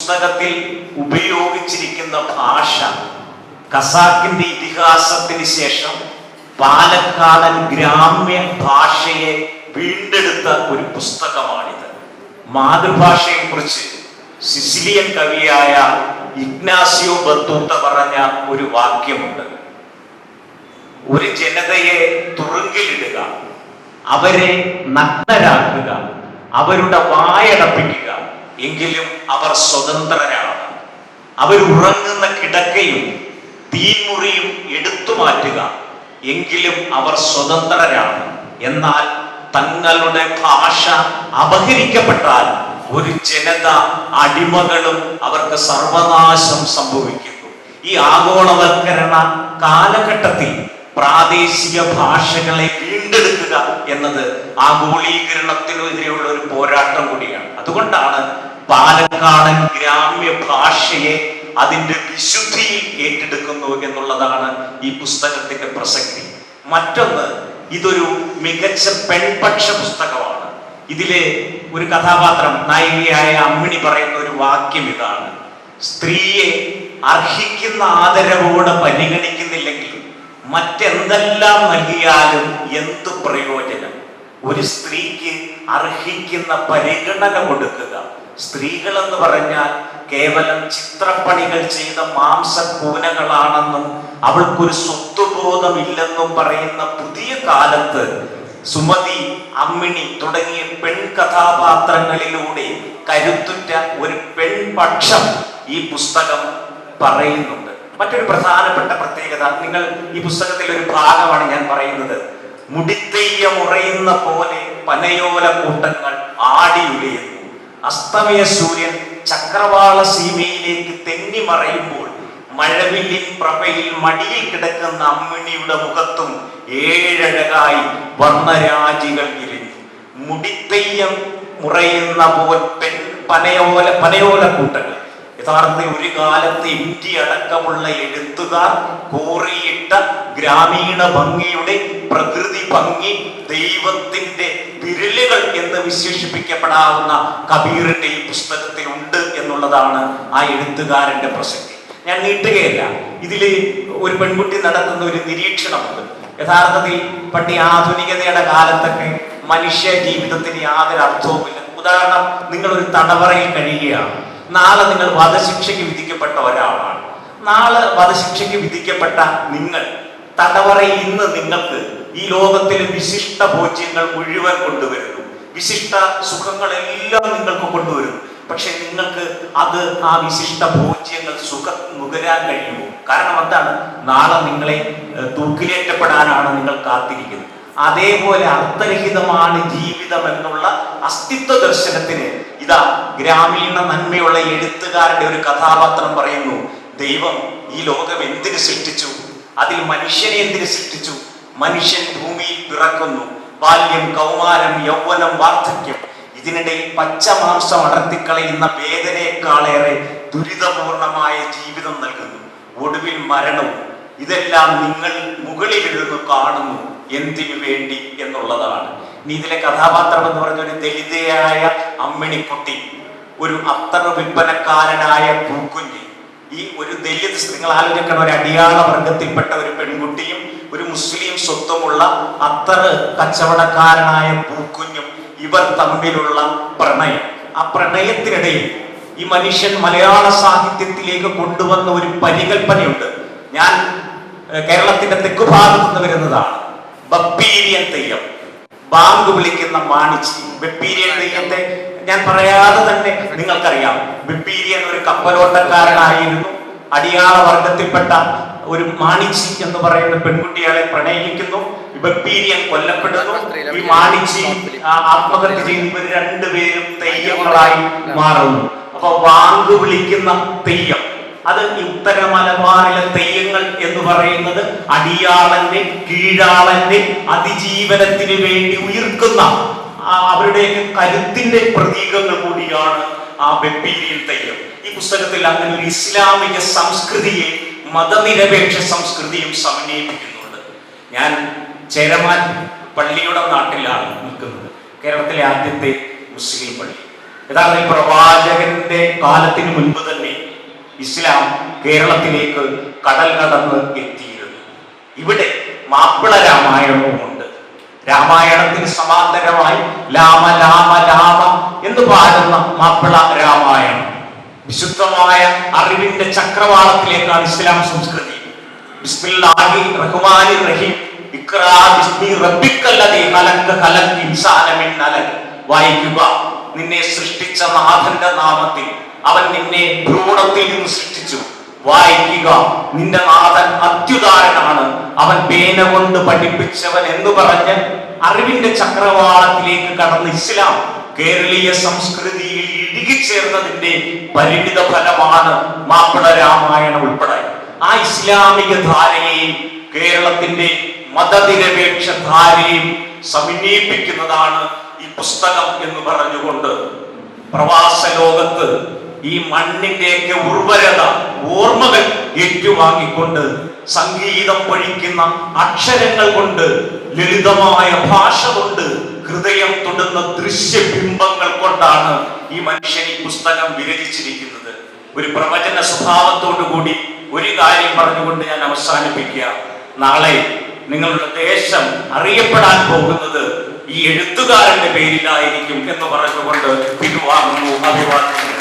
പുസ്തകത്തിൽ ഉപയോഗിച്ചിരിക്കുന്ന ഭാഷ ഖസാക്കിന്റെ ഇതിഹാസത്തിന് ശേഷം പാലക്കാടൻ ഗ്രാമ്യ ഭാഷയെ വീണ്ടെടുത്ത ഒരു പുസ്തകമാണിത്. മാതൃഭാഷയെ കുറിച്ച് സിസിലിയൻ കവിയായ ഇഗ്നാസിയോ ബത്തൂത്ത പറഞ്ഞ ഒരു വാക്യമുണ്ട്. ഒരു ജനതയെ തുറുങ്കിലിടുക, അവരെ നഗ്നരാക്കുക, അവരുടെ വായടപ്പിക്കുക, എങ്കിലും അവർ സ്വതന്ത്രരാണ്. അവരുറങ്ങുന്ന കിടക്കയും തീമുറിയും എടുത്തു മാറ്റുക, എങ്കിലും അവർ സ്വതന്ത്രരാണ്. എന്നാൽ തങ്ങളുടെ ഭാഷ അപഹരിക്കപ്പെട്ടാൽ ഒരു ജനത അടിമകളും അവർക്ക് സർവനാശം സംഭവിക്കുന്നു. ഈ ആഗോളവൽക്കരണ കാലഘട്ടത്തിൽ പ്രാദേശിക ഭാഷകളെ വീണ്ടെടുക്കുക എന്നത് ആഗോളീകരണത്തിനെതിരെയുള്ള ഒരു പോരാട്ടം കൂടിയാണ്. അതുകൊണ്ടാണ് പാലക്കാടൻ ഗ്രാമ്യ ഭാഷയെ അതിന്റെ വിശുദ്ധിയിൽ ഏറ്റെടുക്കുന്നു എന്നുള്ളതാണ് ഈ പുസ്തകത്തിന്റെ പ്രസക്തി. മറ്റൊന്ന്, ഇതൊരു മികച്ച പെൺപക്ഷ പുസ്തകമാണ്. ഇതിലെ ഒരു കഥാപാത്രം, നായികയായ അമ്മിണി പറയുന്ന ഒരു വാക്യം ഇതാണ്: സ്ത്രീയെ അർഹിക്കുന്ന ആദരവോടെ പരിഗണിക്കുന്നില്ലെങ്കിൽ മറ്റെന്തെല്ലാം നൽകിയാലും എന്ത് പ്രയോജനം? ഒരു സ്ത്രീക്ക് അർഹിക്കുന്ന പരിഗണന കൊടുക്കുക. സ്ത്രീകൾ എന്ന് പറഞ്ഞാൽ കേവലം ചിത്രപ്പണികൾ ചെയ്ത മാംസക്കൂനകളാണെന്നും അവൾക്കൊരു സ്വത്വബോധമില്ലെന്നും പറയുന്ന പുതിയ കാലത്ത് സുമതി, അമ്മിണി തുടങ്ങിയ പെൺ കഥാപാത്രങ്ങളിലൂടെ കരുത്തുറ്റ ഒരു പെൺപക്ഷം ഈ പുസ്തകം പറയുന്നുണ്ട്. മറ്റൊരു പ്രധാനപ്പെട്ട പ്രത്യേകത, നിങ്ങൾ ഈ പുസ്തകത്തിലെ ഒരു ഭാഗമാണ് ഞാൻ പറയുന്നത്. മുടിത്തെയ്യം ഉറയുന്ന പോലെ പനയോല കൂട്ടങ്ങൾ ആടിയുലയുന്നു. അസ്തമയ സൂര്യൻ ചക്രവാള സീമയിലേക്ക് തെന്നി മറയുമ്പോൾ മഴവില്ലിൻ പ്രഭയിൽ മടിയിൽ കിടക്കുന്ന അമ്മിണിയുടെ മുഖത്തും ഏഴഴകായി വർണ്ണരാജികൾ വിരിഞ്ഞു. മുടിത്തെയ്യം മുറയുന്ന പോൽ പനയോല കൂട്ടങ്ങൾ. യഥാർത്ഥത്തിൽ ഒരു കാലത്ത് ഇന്ത്യ അടക്കമുള്ള എഴുത്തുകാർ കോറിയിട്ട ഗ്രാമീണ ഭംഗിയുടെ പ്രകൃതി ഭംഗി ദൈവത്തിന്റെ വിരലുകൾ എന്ന് വിശേഷിപ്പിക്കപ്പെടാവുന്ന കബീറിന്റെ ഈ പുസ്തകത്തിൽ ഉണ്ട് എന്നുള്ളതാണ് ആ എഴുത്തുകാരന്റെ പ്രസക്തി. ഞാൻ നീട്ടുകയല്ല. ഇതില് ഒരു പെൺകുട്ടി നടത്തുന്ന ഒരു നിരീക്ഷണമുണ്ട്. യഥാർത്ഥത്തിൽ പട്ടി ആധുനികതയുടെ കാലത്തൊക്കെ മനുഷ്യ ജീവിതത്തിന് യാതൊരു അർത്ഥവുമില്ല. ഉദാഹരണം, നിങ്ങൾ ഒരു തടവറയിൽ കഴിയുകയാണ്. നാളെ നിങ്ങൾ വധശിക്ഷയ്ക്ക് വിധിക്കപ്പെട്ട ഒരാളാണ്. നാളെ വധശിക്ഷയ്ക്ക് വിധിക്കപ്പെട്ട നിങ്ങൾ തടവറയിൽ ഇന്ന് നിങ്ങൾക്ക് ഈ ലോകത്തിലെ വിശിഷ്ട ഭോജ്യങ്ങൾ മുഴുവൻ കൊണ്ടുവരുന്നു, വിശിഷ്ട സുഖങ്ങളെല്ലാം നിങ്ങൾക്ക് കൊണ്ടുവരുന്നു. പക്ഷെ നിങ്ങൾക്ക് അത് ആ വിശിഷ്ട ഭോജ്യങ്ങൾ നുകരാൻ കഴിയുമോ? കാരണം എന്താണ്? നാളെ നിങ്ങളെ തൂക്കിലേറ്റപ്പെടാനാണ് നിങ്ങൾ കാത്തിരിക്കുന്നത്. അതേപോലെ അർത്ഥരഹിതമാണ് ജീവിതം എന്നുള്ള അസ്തിത്വ ദർശനത്തിന് ഇതാ ഗ്രാമീണ നന്മയുള്ള എഴുത്തുകാരുടെ ഒരു കഥാപാത്രം പറയുന്നു: ദൈവം ഈ ലോകം എന്തിനു സൃഷ്ടിച്ചു? അതിൽ മനുഷ്യനെ എന്തിനു സൃഷ്ടിച്ചു? മനുഷ്യൻ ഭൂമിയിൽ പിറക്കുന്നു, ബാല്യം, കൗമാരം, യൗവനം, വാർദ്ധക്യം. ഇതിനിടയിൽ പച്ചമാംസം അടർത്തിക്കളയുന്ന വേദനയെക്കാളേറെ ദുരിതപൂർണമായ ജീവിതം നൽകുന്നു. ഒടുവിൽ മരണവും. ഇതെല്ലാം നിങ്ങൾ മുകളിലിരുന്ന് കാണുന്നു. എന്തിനു വേണ്ടി എന്നുള്ളതാണ്. ഇനി ഇതിലെ കഥാപാത്രം എന്ന് പറഞ്ഞ ഒരു ദലിതയായ അമ്മിണിക്കുട്ടി, ഒരു അത്തർ വിൽപ്പനക്കാരനായ പൂക്കുഞ്ഞ്. ഈ ഒരു ദലിത്, നിങ്ങൾ ആലോചിക്കണം, ഒരു അടിയാള വർഗത്തിൽപ്പെട്ട ഒരു പെൺകുട്ടിയും ഒരു മുസ്ലിം സ്വത്വമുള്ള അത്തർ കച്ചവടക്കാരനായ പൂക്കുഞ്ഞും, ഇവർ തമ്മിലുള്ള പ്രണയം. ആ പ്രണയത്തിനിടയിൽ ഈ മനുഷ്യൻ മലയാള സാഹിത്യത്തിലേക്ക് കൊണ്ടുവന്ന ഒരു പരികൽപ്പനയുണ്ട്. ഞാൻ കേരളത്തിന്റെ തെക്കുഭാഗത്ത് നിന്ന് വരുന്നതാണ്. ബപ്പീരിയൻ തെയ്യം, ബാങ്ക് വിളിക്കുന്ന മാണിച്ചി. ബപ്പീരിയൻ തെയ്യത്തെ ഞാൻ പറയാതെ തന്നെ നിങ്ങൾക്കറിയാം. ബപ്പീരിയൻ ഒരു കപ്പലോട്ടക്കാരനായിരുന്നു. അടിയാള വർഗത്തിൽപ്പെട്ട ഒരു മാണിച്ചി എന്ന് പറയുന്ന പെൺകുട്ടികളെ പ്രണയിക്കുന്നു. ബപ്പീരിയൻ കൊല്ലപ്പെടുന്നു. ഈ മാണിച്ചി ആത്മഹത്യ ചെയ്യുന്ന ഇവർ രണ്ടുപേരും തെയ്യങ്ങളായി മാറുന്നു. അപ്പൊ ബാങ്ക് വിളിക്കുന്ന തെയ്യം, അത് ഈ ഉത്തര മലബാറിലെ തെയ്യങ്ങൾ എന്ന് പറയുന്നത് അടിയാളന്റെ, കീഴാളന്റെ അതിജീവനത്തിന് വേണ്ടി ഉയർക്കുന്ന അവരുടെയൊക്കെ കരുത്തിന്റെ പ്രതീകങ്ങൾ കൂടിയാണ് ആ ബപ്പീരിയൻ തെയ്യം. ഈ പുസ്തകത്തിൽ അങ്ങനെ ഒരു ഇസ്ലാമിക സംസ്കൃതിയെ മതനിരപേക്ഷ സംസ്കൃതിയും സമന്വയിപ്പിക്കുന്നുണ്ട്. ഞാൻ ചേരമാൻ പള്ളിയുടെ നാട്ടിലാണ് നിൽക്കുന്നത്. കേരളത്തിലെ ആദ്യത്തെ മുസ്ലിം പള്ളി. യഥാർത്ഥ പ്രവാചകന്റെ കാലത്തിന് മുൻപ് തന്നെ ഇസ്ലാം കേരളത്തിലേക്ക് കടൽ കടന്ന് എത്തിയിരുന്നു. ഇവിടെ മാപ്പിള രാമായണവുമുണ്ട്. രാമായണത്തിന് സമാന്തരമായി ലാമ ലാമ ലാമ എന്ന് പാടുന്ന മാപ്പിള രാമായണം വിശുദ്ധമായ അറിവിന്റെ ചക്രവാളത്തിലേക്കാണ് ഇസ്ലാം സംസ്കൃതി. ബിസ്മില്ലാഹിർ റഹ്മാനിർ റഹീം ഇഖ്റാ ബിസ്മി റബ്ബിക്കല്ലദീ ഖലഖ ഖലഖ ഇൻസാന മിൻ അലഖ്. വായിക്കുക, നിന്നെ സൃഷ്ടിച്ച നാഥന്റെ നാമത്തിൽ. അവൻ നിന്നെ ഭ്രൂണത്തിൽ നിന്ന് സൃഷ്ടിച്ചു. വായിക്കുക, നിന്റെ നാഥൻ അത്യുദാരനാണ്, അവൻ പേന കൊണ്ട് പഠിപ്പിച്ചവൻ എന്ന് പറഞ്ഞ് അറിവിന്റെ ചക്രവാളത്തിലേക്ക് കടന്ന ഇസ്ലാം കേരളീയ സംസ്കൃതിയിൽ ഇഴുകിച്ചേർന്നതിന്റെ പരിണിത ഫലമാണ് മാപ്പിള രാമായണം ഉൾപ്പെടെ. ആ ഇസ്ലാമിക ധാരയെയും കേരളത്തിന്റെ മതനിരപേക്ഷ ധാരയും സമന്വയിപ്പിക്കുന്നതാണ് ഈ പുസ്തകം എന്ന് പറഞ്ഞുകൊണ്ട് പ്രവാസ ലോകത്ത് ഈ മണ്ണിന്റെയൊക്കെ ഉർവരത ഓർമ്മകൾ ഏറ്റുവാങ്ങിക്കൊണ്ട് സംഗീതം പൊഴിക്കുന്ന അക്ഷരങ്ങൾ കൊണ്ട് ലളിതമായ ഭാഷ കൊണ്ട് ഹൃദയം തൊടുന്ന ദൃശ്യബിംബങ്ങൾ കൊണ്ടാണ് ഈ മനുഷ്യൻ ഈ പുസ്തകം വിരചിച്ചിരിക്കുന്നത്. ഒരു പ്രവചന സ്വഭാവത്തോടു കൂടി ഒരു കാര്യം പറഞ്ഞുകൊണ്ട് ഞാൻ അവസാനിപ്പിക്കുക. നാളെ നിങ്ങളുടെ ദേശം അറിയപ്പെടാൻ പോകുന്നത് ഈ എഴുത്തുകാരന്റെ പേരിലായിരിക്കും എന്ന് പറഞ്ഞുകൊണ്ട് പിൻവാങ്ങുന്നു. അഭിവാദ്യം.